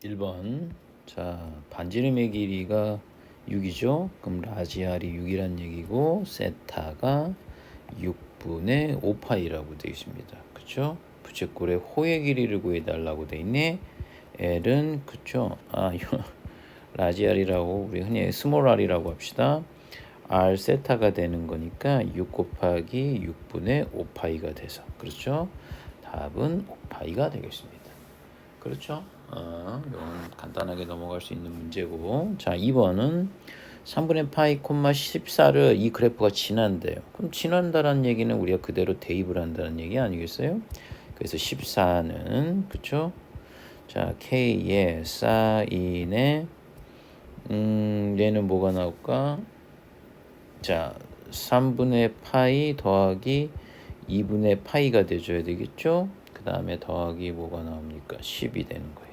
1번. 자, 반지름의 길이가 6이죠. 그럼 라지 R이 6이란 얘기고 세타가 6분의 5파이라고 되어 있습니다. 그쵸? 부채꼴의 호의 길이를 구해달라고 되어 있네. L은 그쵸? 이거 라지 R이라고 우리 흔히 스몰 R이라고 합시다. R 세타가 되는 거니까 6 곱하기 6분의 5파이가 돼서 그렇죠? 답은 5파이가 되겠습니다. 그렇죠? 이건 간단하게 넘어갈 수 있는 문제고. 자, 2번은 3분의 파이 콤마 14를 이 그래프가 지난대요. 그럼 지난다라는 얘기는 우리가 그대로 대입을 한다는 얘기 아니겠어요? 그래서 14는 그쵸? 자, K의 사인에 얘는 뭐가 나올까? 자, 3분의 파이 더하기 2분의 파이가 돼줘야 되겠죠? 그 다음에 더하기 뭐가 나옵니까? 10이 되는 거예요.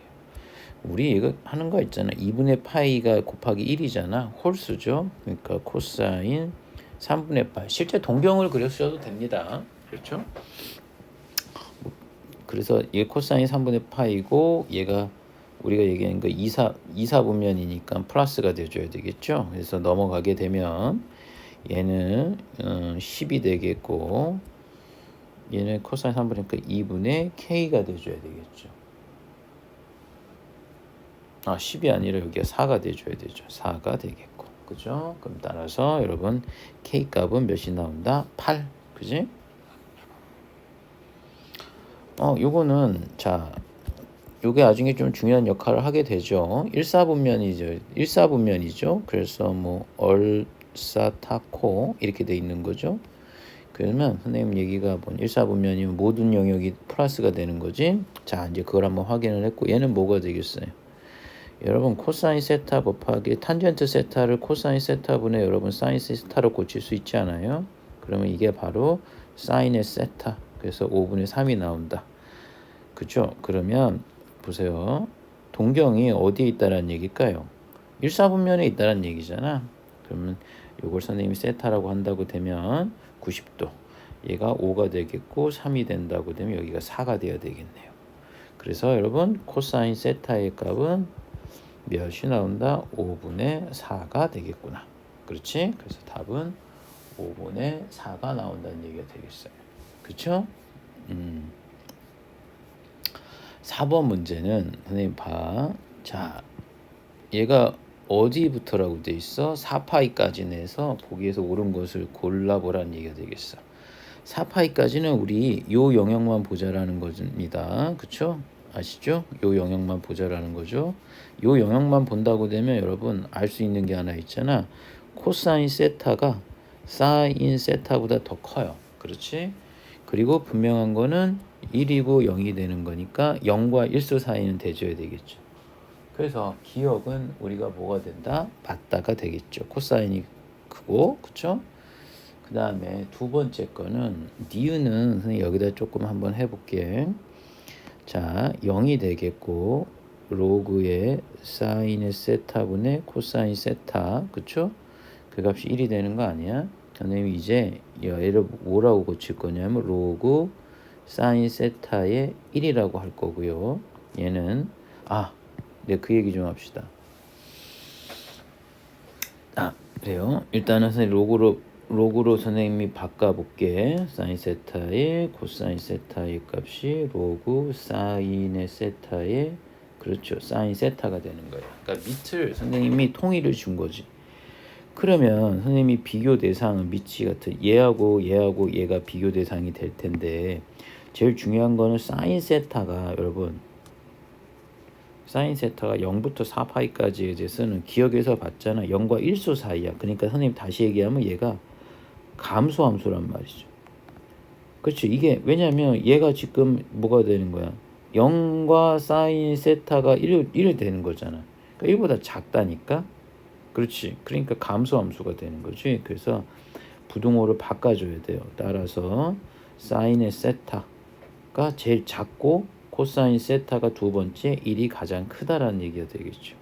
우리 이거 하는 거 있잖아. 2분의 파이가 곱하기 1이잖아. 홀수죠. 그러니까 코사인 3분의 파이. 실제 동경을 그려주셔도 됩니다. 그렇죠? 그래서 얘 코사인 3분의 파이고 얘가 우리가 얘기하는 거 2사분면이니까 플러스가 돼줘야 되겠죠. 그래서 넘어가게 되면 얘는 10이 되겠고 얘는 코사인 3분의 2분의 k가 돼줘야 되겠죠. 10이 아니라 여기가 4가 돼줘야 되죠. 4가 되겠고. 그죠? 그럼 따라서 여러분 k 값은 몇이 나온다? 8. 그지? 요거는 자 요게 나중에 좀 중요한 역할을 하게 되죠. 1사분면이죠. 그래서 뭐 얼사타코 이렇게 돼 있는 거죠. 그러면 선생님 얘기가 뭐 1사분면이면 모든 영역이 플러스가 되는 거지. 자, 이제 그걸 한번 확인을 했고 얘는 뭐가 되겠어요? 여러분 코사인 세타 곱하기 탄젠트 세타를 코사인 세타분의 여러분 사인 세타로 고칠 수 있지 않아요? 그러면 이게 바로 사인의 세타. 그래서 5분의 3이 나온다. 그죠? 그러면 보세요. 동경이 어디에 있다라는 얘기일까요? 1사분면에 있다라는 얘기잖아. 그러면 요걸 선생님이 세타라고 한다고 되면 90도. 얘가 5가 되겠고 3이 된다고 되면 여기가 4가 되어야 되겠네요. 그래서 여러분 코사인 세타의 값은 몇이 나온다? 5분의 4가 되겠구나. 그렇지? 그래서 답은 5분의 4가 나온다는 얘기가 되겠어요. 그렇죠? 4번 문제는 선생님 봐. 자, 얘가 어디부터라고 돼 있어? 4파이까지 내서 보기에서 옳은 것을 골라보라는 얘기가 되겠어. 4파이까지는 우리 요 영역만 보자라는 겁니다. 그쵸? 아시죠? 요 영역만 보자라는 거죠. 요 영역만 본다고 되면 여러분 알 수 있는 게 하나 있잖아. 코사인 세타가 사인 세타보다 더 커요. 그렇지? 그리고 분명한 거는 1이고 0이 되는 거니까 0과 1수 사이는 대줘야 되겠죠. 그래서 기억은 우리가 뭐가 된다? 맞다가 되겠죠. 코사인이 크고, 그쵸? 그 다음에 두 번째 거는 니은은 선생님 여기다 조금 한번 해볼게. 자, 0이 되겠고 로그의 사인의 세타분의 코사인 세타, 그쵸? 그 값이 1이 되는 거 아니야? 선생님이 이제 얘를 뭐라고 고칠 거냐면 로그 사인 세타의 1이라고 할 거고요. 얘는 네, 그 얘기 좀 합시다. 그래요. 일단은 선생님 로그로 선생님이 바꿔볼게. 사인 세타의 코사인 세타의 값이 로그 사인의 세타의 그렇죠. 사인 세타가 되는 거예요. 그러니까 밑을 선생님이 통일을 준 거지. 그러면 선생님이 비교 대상은 미치 같은 얘하고 얘가 비교 대상이 될 텐데 제일 중요한 거는 사인 세타가 여러분 사인 세타가 0부터 4파이까지에 대해서는 기억에서 봤잖아. 0과 1수 사이야. 그러니까 선생님 다시 얘기하면 얘가 감소함수란 말이죠. 그렇죠. 이게 왜냐면 얘가 지금 뭐가 되는 거야? 0과 사인 세타가 1 되는 거잖아. 그러니까 1보다 작다니까. 그렇지. 그러니까 감소함수가 되는 거지. 그래서 부등호를 바꿔줘야 돼요. 따라서 사인의 세타가 제일 작고 코사인 세타가 두 번째, 1이 가장 크다라는 얘기가 되겠죠.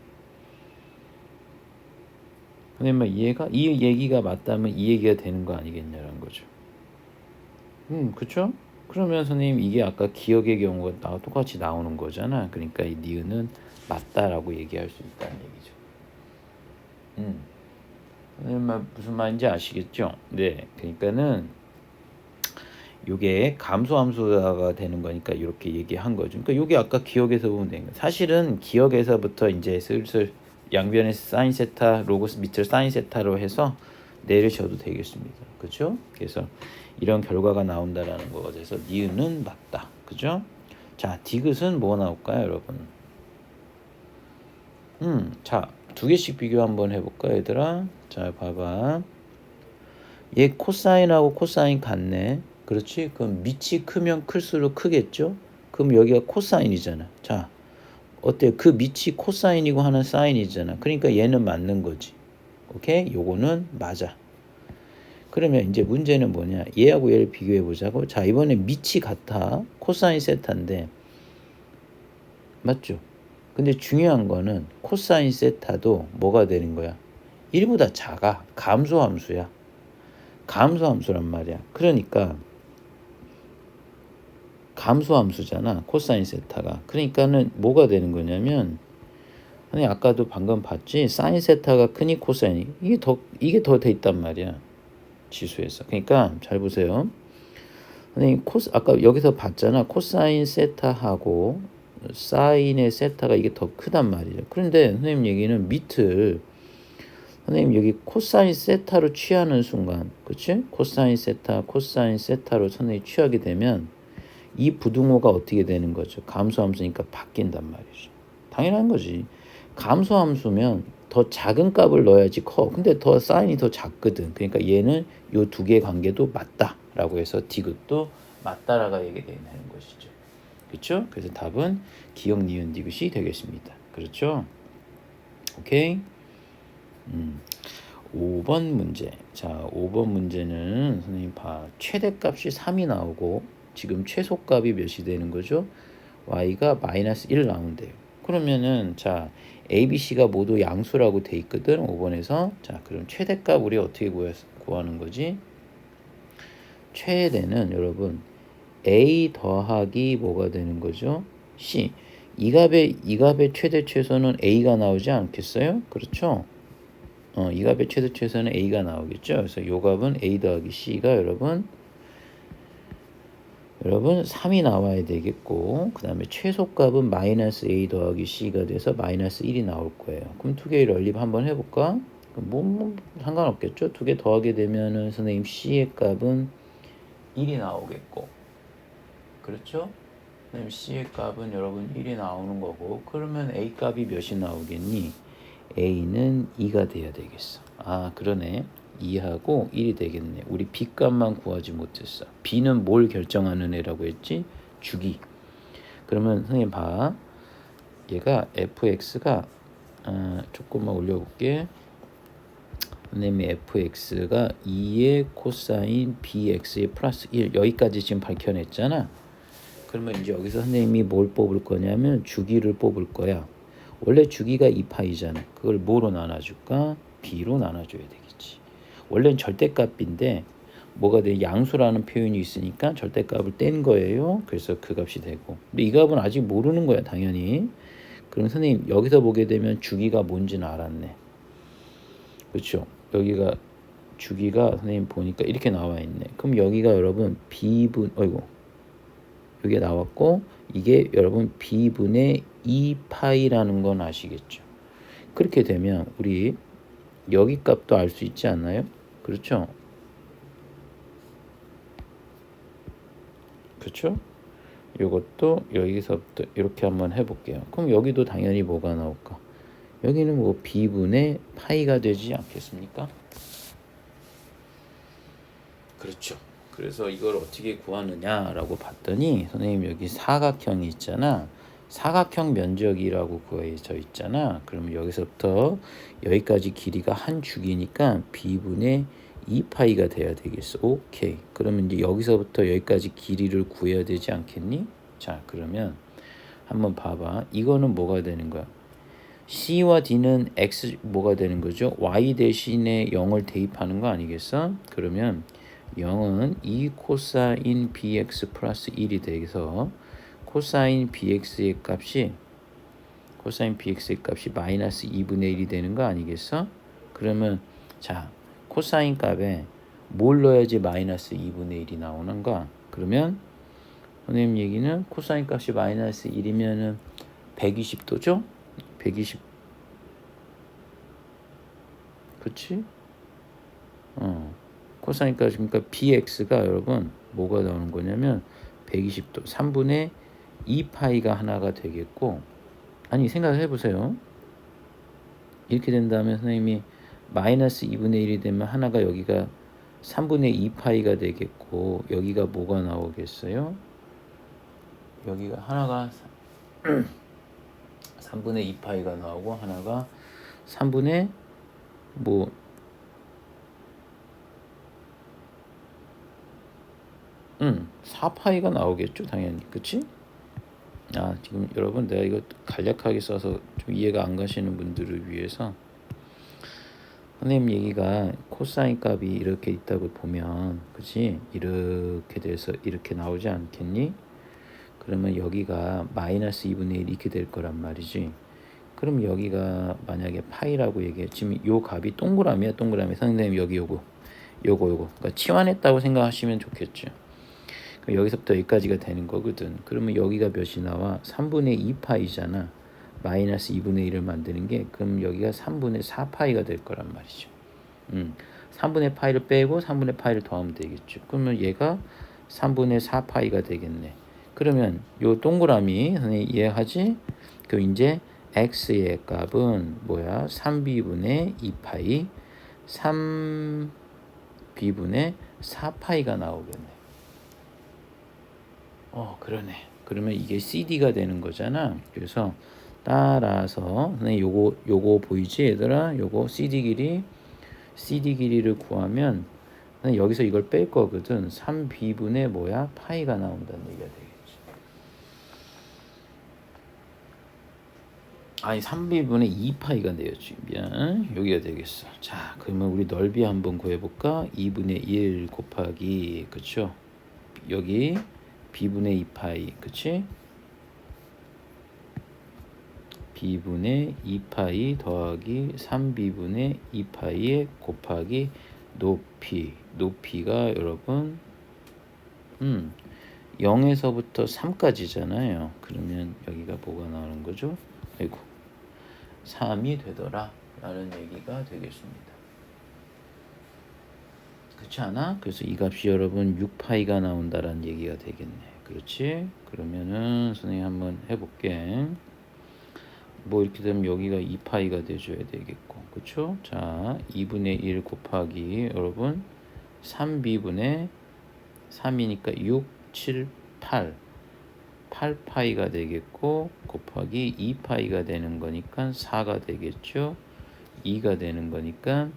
근데 이 얘기가 맞다면 이 얘기가 되는 거 아니겠냐라는 거죠. 그쵸? 그러면 선생님 이게 아까 기억의 경우가 똑같이 나오는 거잖아. 그러니까 이 니은은 맞다라고 얘기할 수 있다는 얘기죠. 무슨 말인지 아시겠죠? 네, 그러니까는 요게 감소함수가 되는 거니까 이렇게 얘기한 거죠. 그러니까 요게 아까 기억에서 보면 되는 거예요. 사실은 기억에서부터 이제 슬슬 양변에 사인 세타, 로고스 밑을 사인 세타로 해서 내리셔도 되겠습니다. 그죠? 그래서 이런 결과가 나온다라는 것에서 니은은 맞다. 그죠? 자, 디귿은 뭐 나올까요, 여러분? 자, 두 개씩 비교 한번 해볼까, 얘들아? 자, 봐봐. 얘 코사인하고 코사인 같네. 그렇지? 그럼 밑이 크면 클수록 크겠죠? 그럼 여기가 코사인이잖아. 자, 어때요? 그 밑이 코사인이고 하는 사인이잖아. 그러니까 얘는 맞는 거지. 오케이? 요거는 맞아. 그러면 이제 문제는 뭐냐? 얘하고 얘를 비교해 보자고. 자, 이번에 밑이 같아. 코사인 세타인데. 맞죠? 근데 중요한 거는 코사인 세타도 뭐가 되는 거야? 1보다 작아. 감소함수야. 감소함수란 말이야. 그러니까 감소함수잖아. 코사인 세타가. 그러니까는 뭐가 되는 거냐면 아니 아까도 방금 봤지? 사인 세타가 크니 코사인이 이게 더 돼 있단 말이야. 지수에서. 그러니까 잘 보세요. 선생님 아까 여기서 봤잖아. 코사인 세타하고 사인의 세타가 이게 더 크단 말이죠. 그런데 선생님 얘기는 밑을 선생님 여기 코사인 세타로 취하는 순간, 그치? 코사인 세타로 선생님이 취하게 되면 이 부등호가 어떻게 되는 거죠? 감소함수니까 바뀐단 말이죠. 당연한 거지. 감소함수면 더 작은 값을 넣어야지 커. 근데 더 사인이 더 작거든. 그러니까 얘는 요 두 개의 관계도 맞다라고 해서 디귿도 맞다라고 얘기되는 것이죠. 그렇죠? 그래서 답은 기역 니은 디귿이 되겠습니다. 그렇죠? 오케이. 5번 문제. 자, 5번 문제는 선생님 봐. 최대값이 3이 나오고 지금 최소값이 몇이 되는 거죠? y가 마이너스 1 나온대요. 그러면은 자, a, b, c가 모두 양수라고 돼 있거든. 5번에서. 자, 그럼 최대값 우리 어떻게 구하는 거지? 최대는 여러분 a 더하기 뭐가 되는 거죠? c. 이 값의 최대 최소는 a가 나오지 않겠어요? 그렇죠? 이 값의 최대 최소는 a가 나오겠죠. 그래서 요 값은 a 더하기 c가 여러분 3이 나와야 되겠고 그 다음에 최소값은 마이너스 a 더하기 c가 돼서 마이너스 1이 나올 거예요. 그럼 두 개를 연립 한번 해볼까? 뭐 상관없겠죠. 두 개 더하게 되면은 선생님 c의 값은 1이 나오겠고 그렇죠? 선생님 c의 값은 여러분 1이 나오는 거고 그러면 a 값이 몇이 나오겠니? a는 2가 돼야 되겠어. 아 그러네. 2하고 1이 되겠네. 우리 b 값만 구하지 못했어. b는 뭘 결정하는 애라고 했지? 주기. 그러면 선생님 봐. 얘가 fx가 조금만 올려볼게. 선생님이 fx가 2의 코사인 bx의 플러스 1 여기까지 지금 밝혀냈잖아. 그러면 이제 여기서 선생님이 뭘 뽑을 거냐면 주기를 뽑을 거야. 원래 주기가 2파이잖아. 그걸 뭐로 나눠줄까? b로 나눠줘야 되겠지. 원래는 절대값인데 뭐가 돼? 양수라는 표현이 있으니까 절대값을 뗀 거예요. 그래서 그 값이 되고. 근데 이 값은 아직 모르는 거야, 당연히. 그럼 선생님 여기서 보게 되면 주기가 뭔지는 알았네. 그렇죠? 여기가 주기가 선생님 보니까 이렇게 나와 있네. 그럼 여기가 여러분 b분 여기에 나왔고 이게 여러분 b분의 2파이라는 건 아시겠죠? 그렇게 되면 우리 여기 값도 알 수 있지 않나요? 그렇죠? 그렇죠? 이것도 여기서부터 이렇게 한번 해볼게요. 그럼 여기도 당연히 뭐가 나올까? 여기는 뭐 b분의 파이가 되지 않겠습니까? 그렇죠. 그래서 이걸 어떻게 구하느냐라고 봤더니 선생님 여기 사각형이 있잖아. 사각형 면적이라고 구해져 있잖아. 그럼 여기서부터 여기까지 길이가 한 주기니까 b분의 2파이가 돼야 되겠어. 오케이. 그러면 이제 여기서부터 여기까지 길이를 구해야 되지 않겠니? 자, 그러면 한번 봐봐. 이거는 뭐가 되는 거야? C와 D는 X 뭐가 되는 거죠? Y 대신에 0을 대입하는 거 아니겠어? 그러면 0은 2 코사인 bx 플러스 1이 돼서 코사인 bx의 값이 코사인 bx의 값이 마이너스 2분의 1이 되는 거 아니겠어? 그러면 자, 코사인 값에 뭘 넣어야지 마이너스 2분의 1이 나오는가? 그러면 선생님 얘기는 코사인 값이 마이너스 1이면은 120도죠? 120. 그치? 코사인 값, 그러니까 bx가 여러분 뭐가 나오는 거냐면 120도 3분의 2파이가 하나가 되겠고, 아니 생각해 보세요. 이렇게 된다면 선생님이 마이너스 2분의 1이 되면 하나가 여기가 3분의 2파이가 되겠고, 여기가 뭐가 나오겠어요? 여기가 하나가 3분의 2파이가 나오고 하나가 3분의 뭐 4파이가 나오겠죠, 당연히. 그치? 지금 여러분 내가 이거 간략하게 써서 좀 이해가 안 가시는 분들을 위해서, 선생님 얘기가 코사인 값이 이렇게 있다고 보면, 그치? 이렇게 돼서 이렇게 나오지 않겠니? 그러면 여기가 마이너스 2분의 1 이렇게 될 거란 말이지. 그럼 여기가 만약에 파이라고 얘기했지만 요 값이 동그라미야, 동그라미. 선생님 여기 요거 그러니까 치환했다고 생각하시면 좋겠죠. 여기서부터 여기까지가 되는 거거든. 그러면 여기가 몇이 나와? 3분의 2파이잖아. 마이너스 2분의 1을 만드는 게, 그럼 여기가 3분의 4파이가 될 거란 말이죠. 3분의 파이를 빼고 3분의 파이를 더하면 되겠죠. 그러면 얘가 3분의 4파이가 되겠네. 그러면 요 동그라미 선생님 이해하지? 그럼 이제 x의 값은 뭐야? 3b분의 2파이 3b분의 4파이가 나오겠네. 그러네. 그러면 이게 CD가 되는 거잖아. 그래서 따라서 요거 보이지 얘들아? 요거 CD 길이를 구하면 여기서 이걸 뺄 거거든. 3b분의 뭐야? 파이가 나온다는 얘기가 되겠지. 아니 3b분의 2파이가 되었지. 미안. 여기가 되겠어. 자, 그러면 우리 넓이 한번 구해볼까? 2분의 1 곱하기, 그쵸? 여기 b분의 2파이, 그치? b분의 2파이 더하기 3b분의 2파이에 곱하기 높이가 여러분 0에서부터 3까지잖아요. 그러면 여기가 뭐가 나오는 거죠? 3이 되더라 라는 얘기가 되겠습니다. 그렇지 않아? 그래서 이 값이 여러분 6파이가 나온다라는 얘기가 되겠네. 그렇지? 그러면은 선생님 한번 해볼게. 뭐 이렇게 되면 여기가 2파이가 돼줘야 되겠고, 그쵸? 자, 2분의 1 곱하기 여러분 3b분의 3이니까 6, 7, 8 8파이가 되겠고, 곱하기 2파이가 되는 거니까 4가 되겠죠. 2가 되는 거니까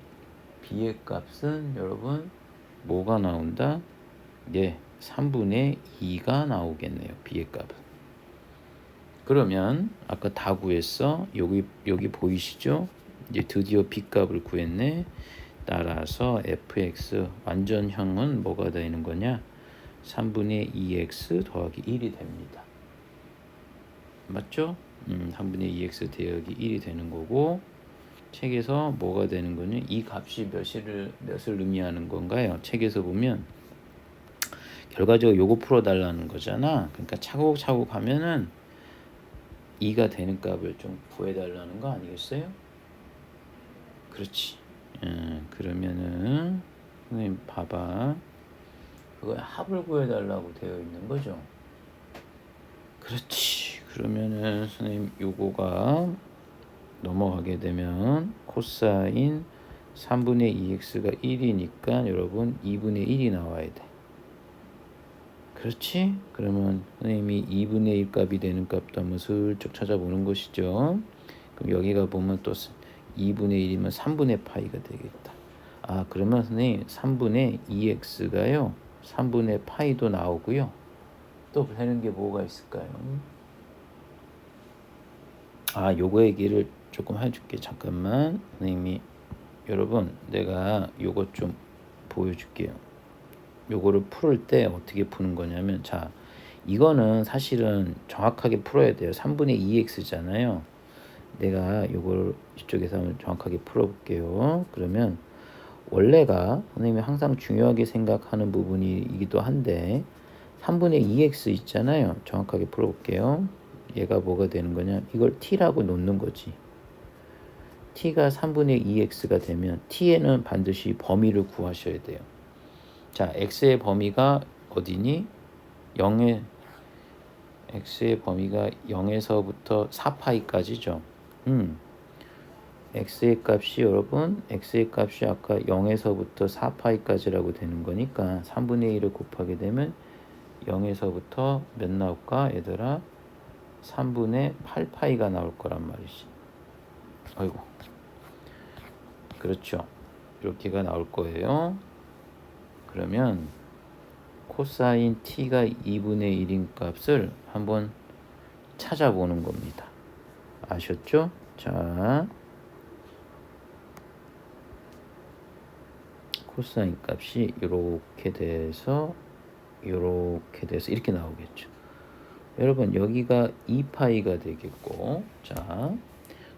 b의 값은 여러분 뭐가 나온다? 3분의 2가 나오겠네요. b의 값은. 그러면 아까 다 구했어. 여기 보이시죠? 이제 드디어 b 값을 구했네. 따라서 fx 완전형은 뭐가 되는 거냐? 3분의 2x 더하기 1이 됩니다. 맞죠? 3분의 2x 더하기 1이 되는 거고, 책에서 뭐가 되는 거냐? 이 값이 몇을 의미하는 건가요? 책에서 보면 결과적으로 요거 풀어달라는 거잖아. 그러니까 차곡차곡 하면은 2가 되는 값을 좀 구해달라는 거 아니겠어요? 그렇지. 그러면은 선생님 봐봐. 그거에 합을 구해달라고 되어 있는 거죠. 그렇지. 그러면은 선생님 요거가 넘어가게 되면 코사인 3분의 2x가 1이니까 여러분 2분의 1이 나와야 돼. 그렇지? 그러면 선생님이 2분의 1 값이 되는 값도 한번 슬쩍 찾아보는 것이죠. 그럼 여기가 보면 또 2분의 1이면 3분의 파이가 되겠다. 그러면 선생님 3분의 2x가요 3분의 파이도 나오고요. 또 되는 게 뭐가 있을까요? 요거 얘기를 조금 해줄게. 잠깐만. 선생님이 여러분 내가 요거 좀 보여줄게요. 요거를 풀을 때 어떻게 푸는 거냐면, 자, 이거는 사실은 정확하게 풀어야 돼요. 3분의 2x잖아요. 내가 요걸 이쪽에서 한번 정확하게 풀어볼게요. 그러면 원래가 선생님이 항상 중요하게 생각하는 부분이기도 한데 3분의 2x 있잖아요. 정확하게 풀어볼게요. 얘가 뭐가 되는 거냐? 이걸 t라고 놓는 거지. t가 3분의 2x가 되면 t에는 반드시 범위를 구하셔야 돼요. 자, x의 범위가 어디니? 0에 x의 범위가 0에서부터 4파이까지죠. x의 값이 여러분 x의 값이 아까 0에서부터 4파이까지라고 되는 거니까 3분의 1을 곱하게 되면 0에서부터 몇 나올까? 얘들아 3분의 8파이가 나올 거란 말이지. 아이고, 그렇죠. 이렇게가 나올 거예요. 그러면 코사인 t가 2분의 1인 값을 한번 찾아보는 겁니다. 아셨죠? 자, 코사인 값이 이렇게 돼서 이렇게 나오겠죠. 여러분 여기가 2파이가 되겠고, 자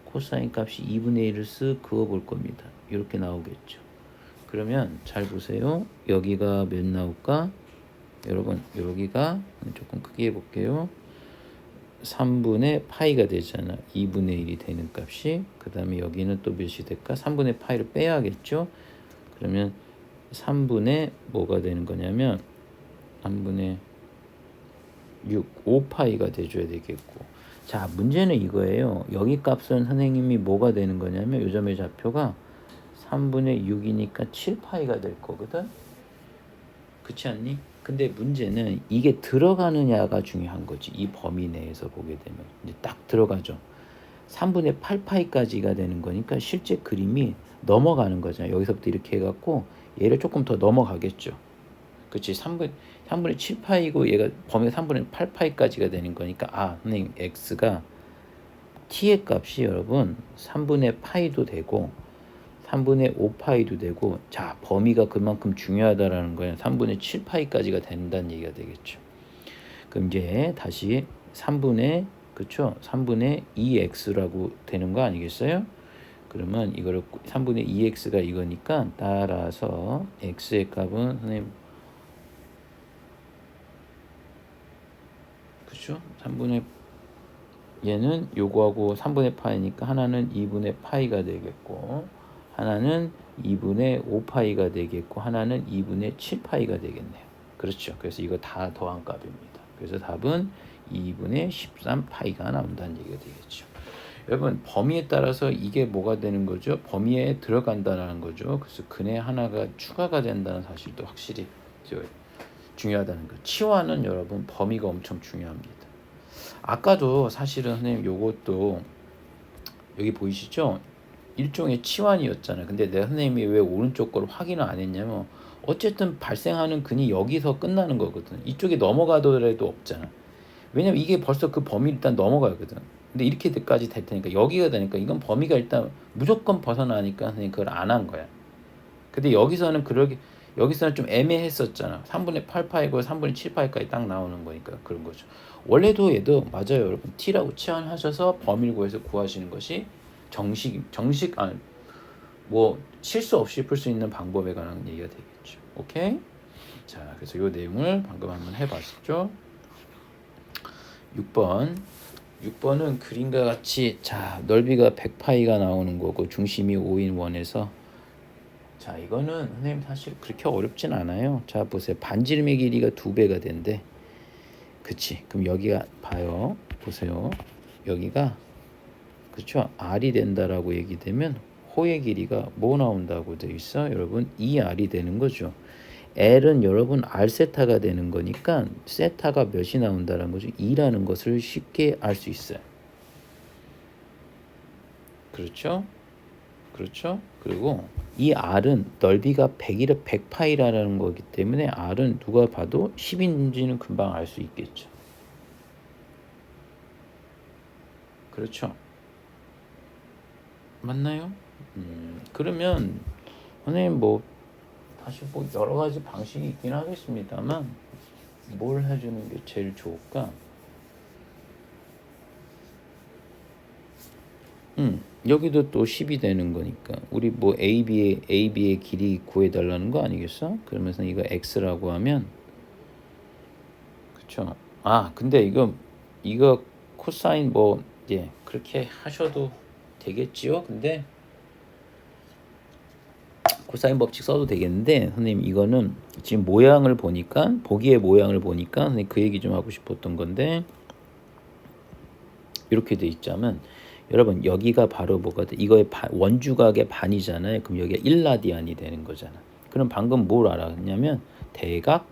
코사인 값이 2분의 1을 쓱 그어볼 겁니다. 이렇게 나오겠죠. 그러면 잘 보세요. 여기가 몇 나올까? 여러분 여기가 조금 크게 해볼게요. 3분의 파이가 되잖아. 2분의 1이 되는 값이. 그 다음에 여기는 또 몇이 될까? 3분의 파이를 빼야겠죠. 그러면 3분의 뭐가 되는 거냐면 3분의 6, 5파이가 돼줘야 되겠고. 자, 문제는 이거예요. 여기 값은 선생님이 뭐가 되는 거냐면 요점의 좌표가 3분의 6이니까 7파이가 될 거거든. 그렇지 않니? 근데 문제는 이게 들어가느냐가 중요한 거지. 이 범위 내에서 보게 되면 이제 딱 들어가죠. 3분의 8파이까지가 되는 거니까 실제 그림이 넘어가는 거잖아요. 여기서부터 이렇게 해갖고 얘를 조금 더 넘어가겠죠. 그렇지. 3분의 7파이고 얘가 범위 3분의 8파이까지가 되는 거니까 선생님 x가 t의 값이 여러분 3분의 파이도 되고 3분의 5파이도 되고, 자 범위가 그만큼 중요하다라는 거예요. 3분의 7파이까지가 된다는 얘기가 되겠죠. 그럼 이제 다시 3분의 2x라고 되는 거 아니겠어요? 그러면 이거를 3분의 2x가 이거니까 따라서 x의 값은 선생님 그렇죠? 3분의 얘는 요거하고 3분의 파이니까 하나는 2분의 파이가 되겠고 하나는 2분의 5파이가 되겠고 하나는 2분의 7파이가 되겠네요. 그렇죠. 그래서 이거 다 더한 값입니다. 그래서 답은 2분의 13파이가 나온다는 얘기가 되겠죠. 여러분 범위에 따라서 이게 뭐가 되는 거죠? 범위에 들어간다는 거죠. 그래서 근의 하나가 추가가 된다는 사실도 확실히 중요하다는 거. 치환은 여러분 범위가 엄청 중요합니다. 아까도 사실은 선생님 요것도 여기 보이시죠? 일종의 치환이었잖아요. 근데 내가 선생님이 왜 오른쪽 걸 확인을 안 했냐면 어쨌든 발생하는 근이 여기서 끝나는 거거든. 이쪽에 넘어가더라도 없잖아. 왜냐면 이게 벌써 그 범위 일단 넘어가거든. 근데 이렇게까지 될 테니까 여기가 되니까 이건 범위가 일단 무조건 벗어나니까 선생님 그걸 안 한 거야. 근데 여기서는 좀 애매했었잖아. 3분의 8파이고 3분의 7파이까지 딱 나오는 거니까 그런 거죠. 원래도 얘도 맞아요, 여러분. t라고 치환하셔서 범위를 구해서 구하시는 것이 뭐 실수 없이 풀 수 있는 방법에 관한 얘기가 되겠죠. 오케이? 자, 그래서 이 내용을 방금 한번 해봤죠. 6번은 그림과 같이 자 넓이가 100파이가 나오는 거고 중심이 5인 원에서 자 이거는 선생님 사실 그렇게 어렵진 않아요. 자 보세요. 반지름의 길이가 2배가 된대. 그치? 그럼 여기가 봐요. 보세요. 여기가 그렇죠? R이 된다라고 얘기되면 호의 길이가 뭐 나온다고 돼 있어? 여러분 2R이 되는 거죠. L은 여러분 R 세타가 되는 거니까 세타가 몇이 나온다는 거죠. 2라는 것을 쉽게 알 수 있어요. 그렇죠? 그렇죠? 그리고 이 R은 넓이가 100이라 100파이라는 거기 때문에 R은 누가 봐도 10인지는 금방 알 수 있겠죠. 그렇죠? 맞나요? 그러면 선생님 사실 여러 가지 방식이 있긴 하겠습니다만 뭘 해주는 게 제일 좋을까? 여기도 또 10이 되는 거니까 우리 뭐 AB의 길이 구해달라는 거 아니겠어? 그러면서 이거 X라고 하면 그쵸? 아 근데 이거 코사인 뭐 예 그렇게 하셔도 되겠지요? 근데 코사인 법칙 써도 되겠는데 선생님 이거는 지금 모양을 보니까 보기의 모양을 보니까 선생님 그 얘기 좀 하고 싶었던 건데 이렇게 돼 있자면 여러분 여기가 바로 뭐가 돼? 이거의 원주각의 반이잖아요. 그럼 여기가 1라디안이 되는 거잖아. 그럼 방금 뭘 알았냐면 대각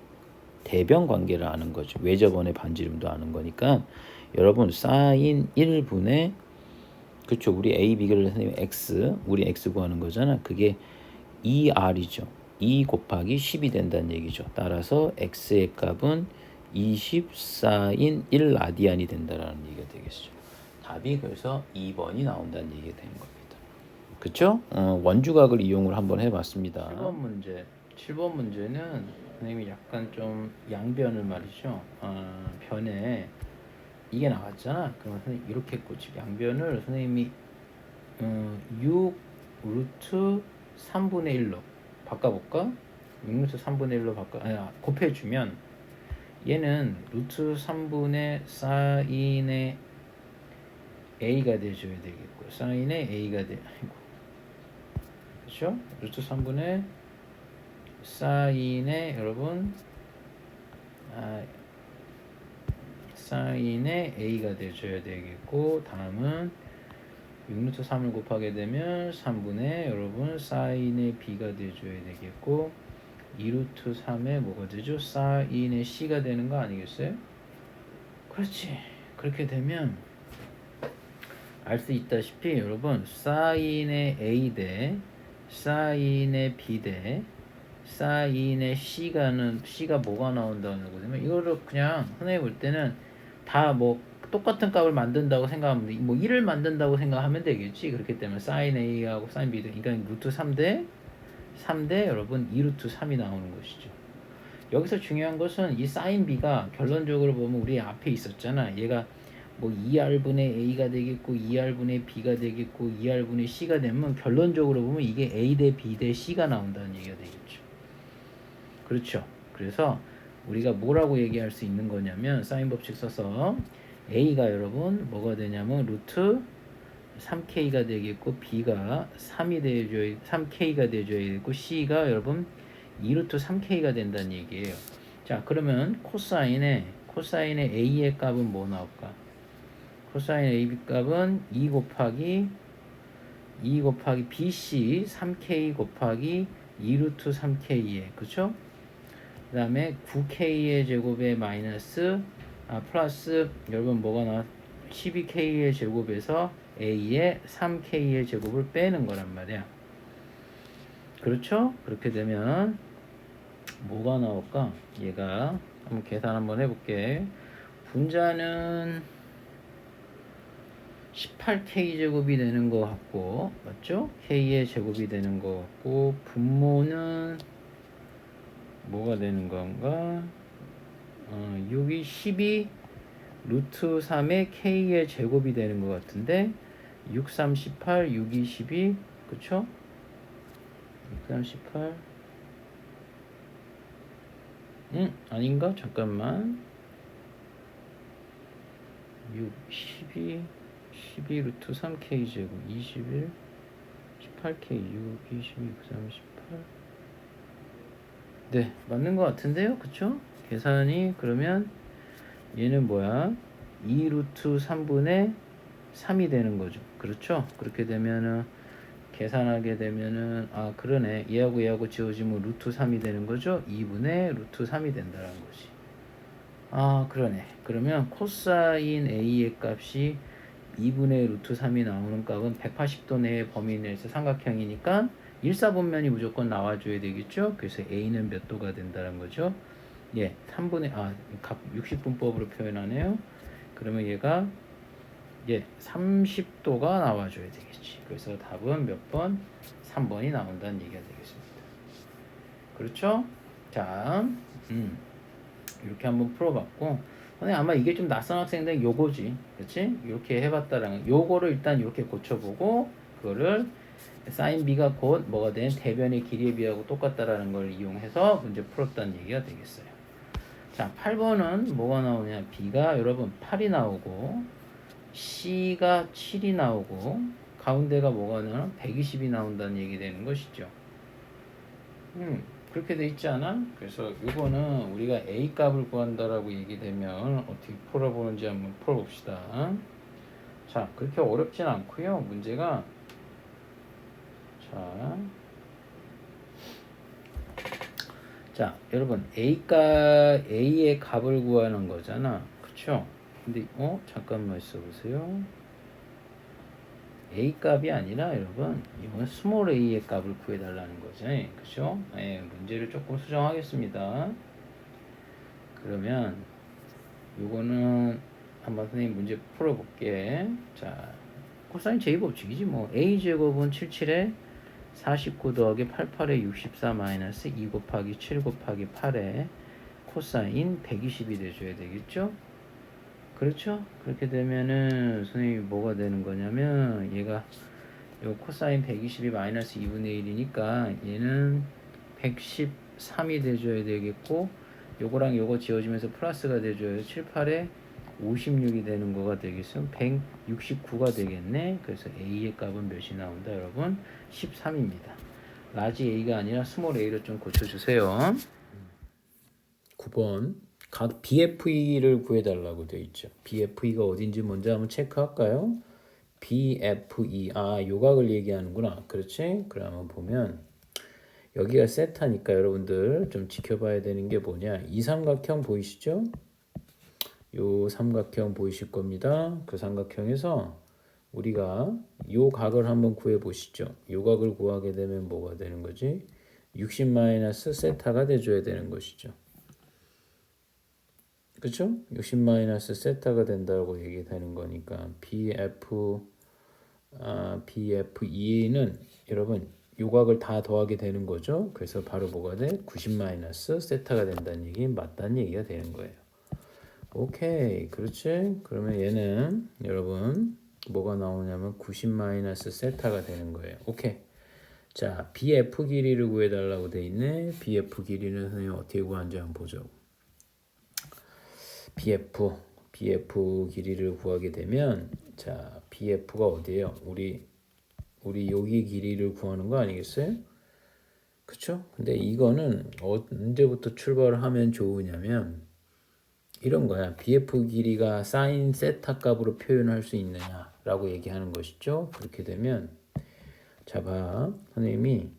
대변 관계를 아는 거죠. 외접원의 반지름도 아는 거니까 여러분 사인 1분의 그쵸 우리 A, B를 선생님 X 우리 X 구하는 거잖아. 그게 2R이죠. 2 곱하기 10이 된다는 얘기죠. 따라서 X의 값은 24인 1라디안이 된다라는 얘기가 되겠죠. 답이 그래서 2번이 나온다는 얘기가 되는 겁니다. 그쵸? 원주각을 이용을 한번 해봤습니다. 7번 문제는 선생님이 약간 좀 양변을 말이죠. 변에 이게 나왔잖아. 그러면 선생님 이렇게 했고 양변을 선생님이 6 루트 3분의 1로 바꿔볼까? 6 루트 3분의 1로 곱해주면 얘는 루트 3분의 사인의 a가 돼줘야 되겠고 사인의 a가 그렇죠? 루트 3분의 사인의 여러분 사인의 a가 돼줘야 되겠고 다음은 6루트 3을 곱하게 되면 3분의 여러분 사인의 b가 돼줘야 되겠고 2루트 3에 뭐가 되죠? 사인의 c가 되는 거 아니겠어요? 그렇지. 그렇게 되면 알 수 있다시피 여러분 사인의 a 대 사인의 b 대 사인의 c가 뭐가 나온다는 거냐면 이거를 그냥 선생님 볼 때는 다 뭐 똑같은 값을 만든다고 생각하면 뭐 1을 만든다고 생각하면 되겠지. 그렇기 때문에 사인 a하고 사인 b 그러니까 루트 3대 여러분 2루트 3이 나오는 것이죠. 여기서 중요한 것은 이 사인 b가 결론적으로 보면 우리 앞에 있었잖아. 얘가 뭐 2r분의 a가 되겠고 2r분의 b가 되겠고 2r분의 c가 되면 결론적으로 보면 이게 a 대 b 대 c가 나온다는 얘기가 되겠죠. 그렇죠. 그래서 우리가 뭐라고 얘기할 수 있는 거냐면 사인 법칙 써서 a가 여러분 뭐가 되냐면 루트 3k가 되겠고 b가 3k가 돼줘야 되고 c가 여러분 2루트 3k가 된다는 얘기예요. 자 그러면 코사인의 a의 값은 뭐 나올까? 코사인 a 값은 2 곱하기 bc 3k 곱하기 2루트 3k에 그쵸? 그 다음에 9k의 제곱에 플러스 여러분 뭐가 나와? 12k의 제곱에서 a의 3k의 제곱을 빼는 거란 말이야. 그렇죠? 그렇게 되면 뭐가 나올까? 얘가 한번 계산 한번 해볼게. 분자는 18k 제곱이 되는 것 같고 맞죠? k의 제곱이 되는 것 같고 분모는 뭐가 되는 건가? 6이 12 루트 3의 k의 제곱이 되는 것 같은데 6, 3, 18, 6, 2, 12 그쵸? 6, 3, 18 아닌가? 잠깐만 6, 12 루트 3k 제곱 21 18k 6, 22, 6, 3, 18 네 맞는 것 같은데요 그쵸? 계산이 그러면 얘는 뭐야 2 루트 3분의 3이 되는 거죠 그렇죠? 그렇게 되면은 계산하게 되면은 그러네 얘하고 지워지면 루트 3이 되는 거죠 2분의 루트 3이 된다는 것이 그러네 그러면 코사인 a의 값이 2분의 루트 3이 나오는 값은 180도 내의 범위 내에서 삼각형이니까 1사분면이 무조건 나와줘야 되겠죠. 그래서 a는 몇 도가 된다는 거죠. 3분의 60분법으로 표현하네요. 그러면 얘가 30도가 나와줘야 되겠지. 그래서 답은 몇 번? 3번이 나온다는 얘기가 되겠습니다. 그렇죠? 자, 이렇게 한번 풀어봤고 근데 아마 이게 좀 낯선 학생들은 요거지. 그치? 이렇게 해봤다라는 요거를 일단 이렇게 고쳐보고 그거를 사인 b가 곧 뭐가 된 대변의 길이에 비하고 똑같다라는 걸 이용해서 문제 풀었다는 얘기가 되겠어요. 자, 8번은 뭐가 나오냐? b가 여러분 8이 나오고 c가 7이 나오고 가운데가 뭐가 나오나? 120이 나온다는 얘기 되는 것이죠. 그렇게 돼 있지 않아? 그래서 이거는 우리가 a 값을 구한다라고 얘기되면 어떻게 풀어보는지 한번 풀어봅시다. 자, 그렇게 어렵진 않고요. 문제가 자, 여러분 a의 값을 구하는 거잖아. 그쵸? 근데 잠깐만 있어 보세요. a 값이 아니라 여러분 이건 스몰 a의 값을 구해달라는 거죠. 그쵸? 예, 문제를 조금 수정하겠습니다. 그러면 요거는 한번 선생님 문제 풀어볼게. 자, 코사인 제곱법칙이지 뭐. a제곱은 77에 49 더하기 88에 64 마이너스 2 곱하기 7 곱하기 8에 코사인 120이 돼줘야 되겠죠? 그렇죠? 그렇게 되면은 선생님이 뭐가 되는 거냐면 얘가 요 코사인 120이 마이너스 2분의 1이니까 얘는 113이 돼줘야 되겠고 요거랑 요거 지워지면서 플러스가 돼줘요. 7, 8에 56이 되는 거가 되겠으면 169가 되겠네. 그래서 A의 값은 몇이 나온다 여러분? 13입니다. 라지 A가 아니라 스몰 A로 좀 고쳐주세요. 9번 각 BFE를 구해달라고 되어 있죠. BFE가 어딘지 먼저 한번 체크할까요? BFE 요각을 얘기하는구나. 그렇지? 그러면 보면 여기가 세타니까 여러분들 좀 지켜봐야 되는 게 뭐냐. 이 삼각형 보이시죠? 요 삼각형 보이실 겁니다. 그 삼각형에서 우리가 요 각을 한번 구해 보시죠. 요 각을 구하게 되면 뭐가 되는 거지? 60 마이너스 세타가 돼줘야 되는 것이죠. 그쵸? 60 마이너스 세타가 된다고 얘기되는 거니까 BFE는 여러분 요각을 다 더하게 되는 거죠. 그래서 바로 뭐가 돼? 90 마이너스 세타가 된다는 얘기 맞다는 얘기가 되는 거예요. 오케이, 그렇지? 그러면 얘는 여러분 뭐가 나오냐면 90 마이너스 세타가 되는 거예요. 오케이. 자, BF 길이를 구해달라고 돼 있네. BF 길이는 선생님 어떻게 구하는지 한번 보죠. BF 길이를 구하게 되면 자, BF가 어디예요? 우리 여기 길이를 구하는 거 아니겠어요? 그쵸? 근데 이거는 언제부터 출발을 하면 좋으냐면 이런 거야. BF 길이가 사인 세타 값으로 표현할 수 있느냐라고 얘기하는 것이죠. 그렇게 되면 자 봐. 선생님이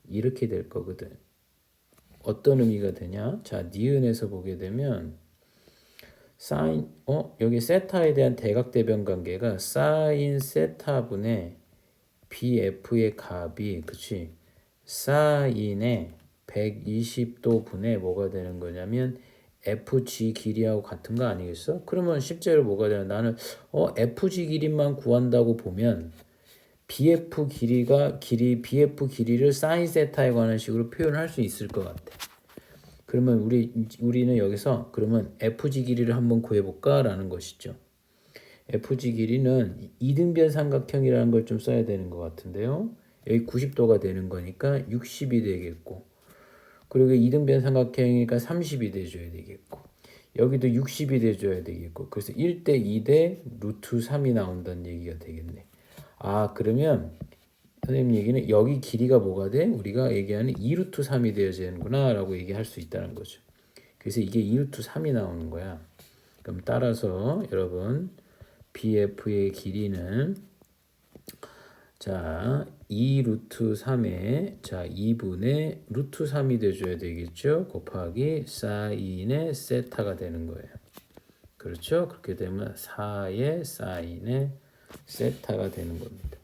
이렇게 될 거거든. 어떤 의미가 되냐? 자, 니은에서 보게 되면 사인 여기 세타에 대한 대각대변 관계가 사인 세타분의 BF의 값이 그치? 사인의 120도 분의 뭐가 되는 거냐면 FG 길이하고 같은 거 아니겠어? 그러면 실제로 뭐가 되냐? 나는 FG 길이만 구한다고 보면 BF 길이를 사인 세타에 관한 식으로 표현할 수 있을 것 같아. 그러면 우리는 여기서 그러면 FG 길이를 한번 구해볼까라는 것이죠. FG 길이는 이등변 삼각형이라는 걸 좀 써야 되는 것 같은데요. 여기 90도가 되는 거니까 60이 되겠고, 그리고 이등변 삼각형이니까 30이 돼줘야 되겠고, 여기도 60이 돼줘야 되겠고, 그래서 1대 2대 루트 3이 나온다는 얘기가 되겠네. 그러면 선생님 얘기는 여기 길이가 뭐가 돼? 우리가 얘기하는 2루트 3이 되어지는구나 라고 얘기할 수 있다는 거죠. 그래서 이게 2루트 3이 나오는 거야. 그럼 따라서 여러분 BF의 길이는 자 2루트 3에 자 2분의 루트 3이 돼줘야 되겠죠. 곱하기 사인의 세타가 되는 거예요. 그렇죠? 그렇게 되면 4의 사인의 세타가 되는 겁니다.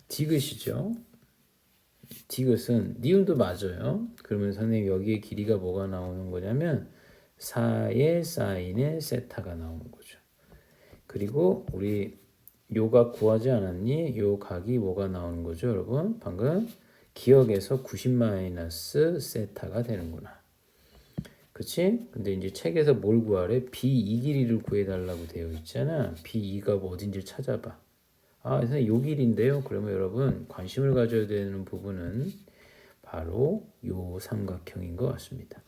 디귿이죠. 디귿은 니은도 맞아요. 그러면 선생님 여기에 길이가 뭐가 나오는 거냐면 4의 사인의 세타가 나오는 거죠. 그리고 우리 요각 구하지 않았니? 요 각이 뭐가 나오는 거죠, 여러분? 방금 기억에서 90 마이너스 세타가 되는구나. 그치? 근데 이제 책에서 뭘 구하래? B2 길이를 구해달라고 되어 있잖아. B2가 뭐 어딘지 찾아봐. 아, 선생님 요 길인데요. 그러면 여러분 관심을 가져야 되는 부분은 바로 요 삼각형인 것 같습니다.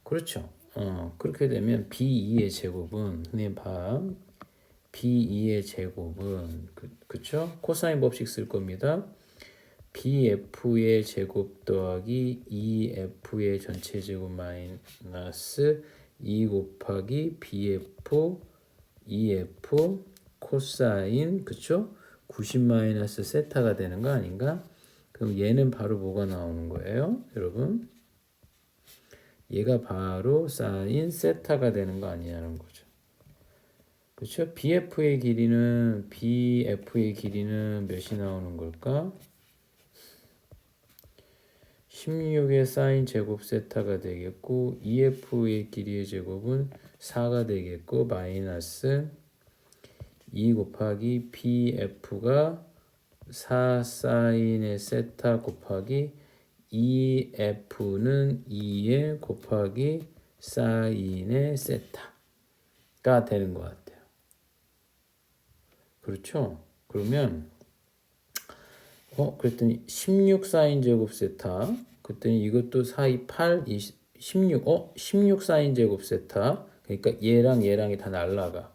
그렇죠. 그렇게 되면 B2의 제곱은 선생님 봐. B2의 제곱은 그쵸? 코사인 법칙 쓸 겁니다. BF의 제곱 더하기 2F의 전체 제곱 마이너스 2 곱하기 BF 2F 코사인 그쵸? 90 마이너스 세타가 되는 거 아닌가? 그럼 얘는 바로 뭐가 나오는 거예요? 여러분 얘가 바로 사인 세타가 되는 거 아니냐는 거죠. 그렇죠? BF의 길이는 몇이 나오는 걸까? 16의 사인 제곱 세타가 되겠고 2F의 길이의 제곱은 4가 되겠고 마이너스 2 곱하기 BF가 4 사인의 세타 곱하기 2F는 2의 곱하기 사인의 세타가 되는 것 같아요. 그렇죠? 그러면 그랬더니 16 사인 제곱 세타 그랬더니 이것도 4, 2, 8, 16 16 사인 제곱 세타 그러니까 얘랑 얘랑이 다 날라가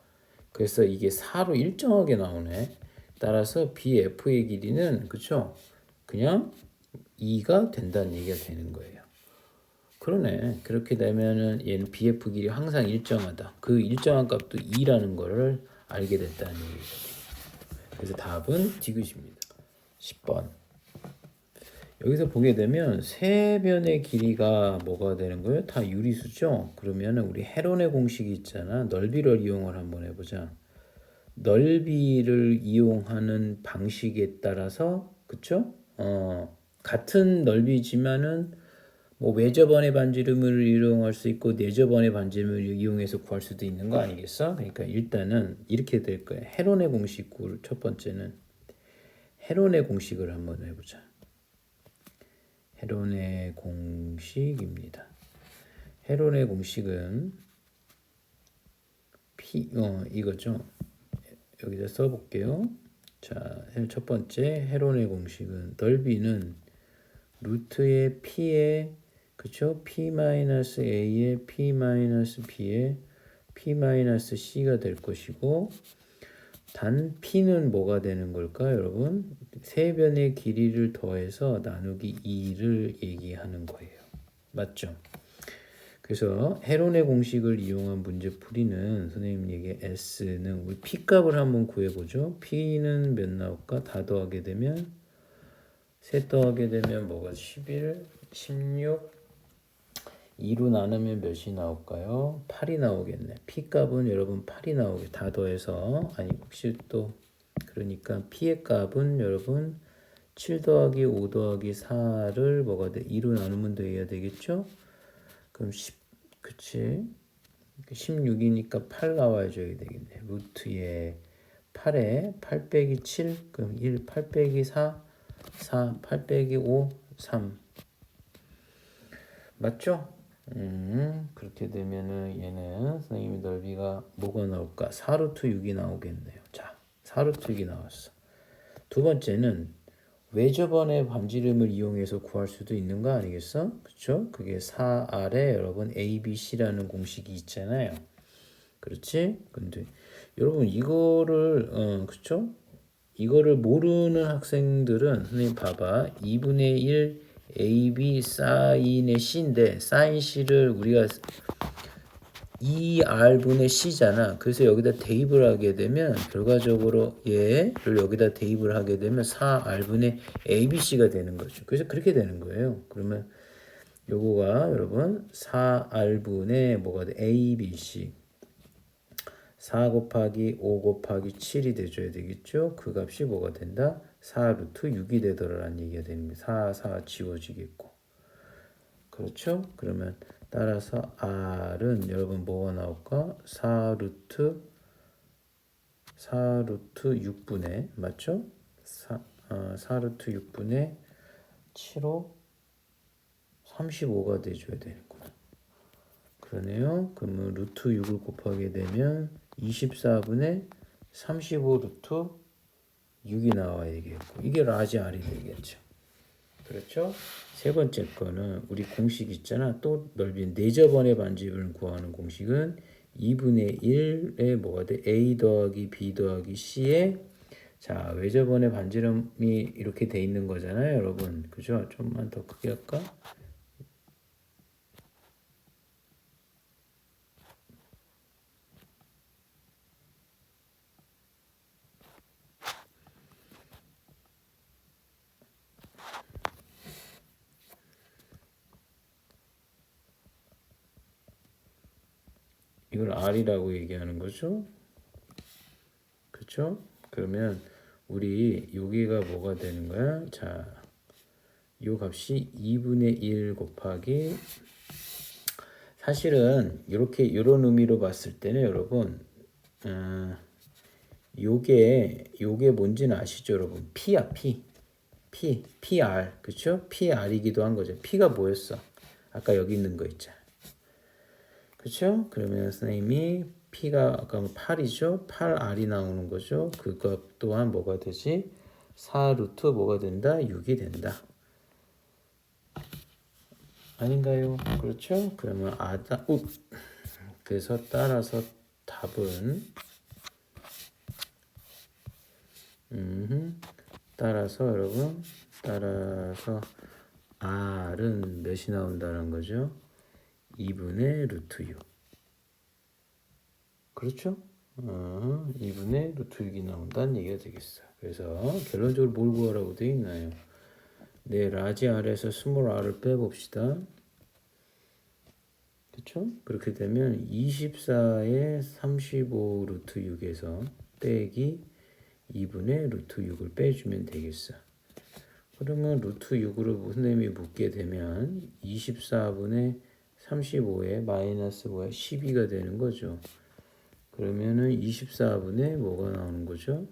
그래서 이게 4로 일정하게 나오네. 따라서 BF의 길이는 그쵸? 그냥 2가 된다는 얘기가 되는 거예요. 그러네. 그렇게 되면은 얘는 BF 길이 항상 일정하다. 그 일정한 값도 2라는 거를 알게 됐다는 얘기죠. 그래서 답은 디귿입니다. 10번. 여기서 보게 되면 세 변의 길이가 뭐가 되는 거예요? 다 유리수죠? 그러면 우리 헤론의 공식이 있잖아. 넓이를 이용을 한번 해보자. 넓이를 이용하는 방식에 따라서 그쵸? 같은 넓이지만은 뭐 외접원의 반지름을 이용할 수 있고 내접원의 반지름을 이용해서 구할 수도 있는 거 아니겠어? 그러니까 일단은 이렇게 될 거예요. 헤론의 공식 첫 번째는 헤론의 공식을 한번 해보자. 헤론의 공식입니다. 헤론의 공식은 이거죠. 여기다 써볼게요. 자, 첫 번째 헤론의 공식은 넓이는 루트의 p의 그쵸? p-a의 p-b의 p-c가 될 것이고 단 p는 뭐가 되는 걸까 여러분? 세 변의 길이를 더해서 나누기 2를 얘기하는 거예요. 맞죠? 그래서 헤론의 공식을 이용한 문제풀이는 선생님에게 S는 우리 P값을 한번 구해보죠. P는 몇 나올까? 다 더하게 되면 셋 더하게 되면 뭐가 11, 16, 2로 나누면 몇이 나올까요? 8이 나오겠네. P값은 여러분 8이 나오게 다 더해서 아니 혹시 또 그러니까 P의 값은 여러분 7 더하기 5 더하기 4를 뭐가 돼? 2로 나누면 돼야 되겠죠? 그럼 10 그치? 16이니까 8 나와줘야 되겠네. 루트에 8에 8 빼기 7 그럼 1 8 빼기 4 4 8 빼기 5 3 맞죠? 그렇게 되면은 얘는 선생님의 넓이가 뭐가 나올까? 4루트 6이 나오겠네요. 자, 4루트 6이 나왔어. 두 번째는 외접원의 반지름을 이용해서 구할 수도 있는 거 아니겠어? 그쵸? 그게 4R에 여러분 ABC라는 공식이 있잖아요. 그렇지? 근데 여러분 이거를 그쵸? 이거를 모르는 학생들은 선생님 봐봐 2분의 1 AB 사인의 C인데 사인 C를 우리가 2R분의 C잖아. 그래서 여기다 대입을 하게 되면 결과적으로 얘를 여기다 대입을 하게 되면 4R분의 ABC가 되는 거죠. 그래서 그렇게 되는 거예요. 그러면 요거가 여러분 4R분의 뭐가 돼? ABC 4 곱하기 5 곱하기 7이 돼줘야 되겠죠. 그 값이 뭐가 된다? 4루트 6이 되더라라는 얘기가 됩니다. 4 지워지겠고 그렇죠? 그러면 따라서 R은 여러분 뭐가 나올까? 4루트 6분의 맞죠? 4루트 6분의 7호 35가 돼줘야 되는구나. 그러네요. 그러면 루트 6을 곱하게 되면 24분의 35 루트 6이 나와야 되겠고 이게 라지 R이 되겠죠. 그렇죠? 세 번째 거는 우리 공식 있잖아. 또 넓이는 내접원의 반지름을 구하는 공식은 2분의 1에 뭐가 돼? A 더하기 B 더하기 C에 자 외접원의 반지름이 이렇게 돼 있는 거잖아요, 여러분. 그죠? 좀만 더 크게 할까? 이걸 R이라고 얘기하는 거죠. 그렇죠? 그러면 우리 여기가 뭐가 되는 거야? 자, 요 값이 2분의 1 곱하기 사실은 이렇게 이런 의미로 봤을 때는 여러분 요게 뭔지는 아시죠, 여러분? P야, PR, 그렇죠? PR이기도 한 거죠. P가 뭐였어? 아까 여기 있는 거 있잖아. 그렇죠? 그러면 선생님이 P가 아까 8이죠? 8R이 나오는 거죠. 그것 또한 뭐가 되지? 4 루트 뭐가 된다? 6이 된다. 아닌가요? 그렇죠? 그러면 그래서 따라서 답은 따라서 여러분 따라서 R은 몇이 나온다는 거죠? 2분의 루트 6. 그렇죠? 2분의 루트 6이 나온다는 얘기가 되겠어요. 그래서 결론적으로 뭘 구하라고 되어 있나요? 네, 라지 R에서 스몰 r을 빼봅시다. 그렇죠? 그렇게 되면 24에 35 루트 6에서 빼기 2분의 루트 6을 빼주면 되겠어. 그러면 루트 6으로 선생님이 묻게 되면 24분의 35에 마이너스 12가 되는 거죠. 그러면은 24분의 뭐가 나오는 거죠?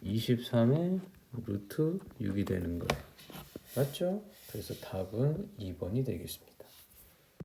23의 루트 6이 되는 거예요. 맞죠? 그래서 답은 2번이 되겠습니다.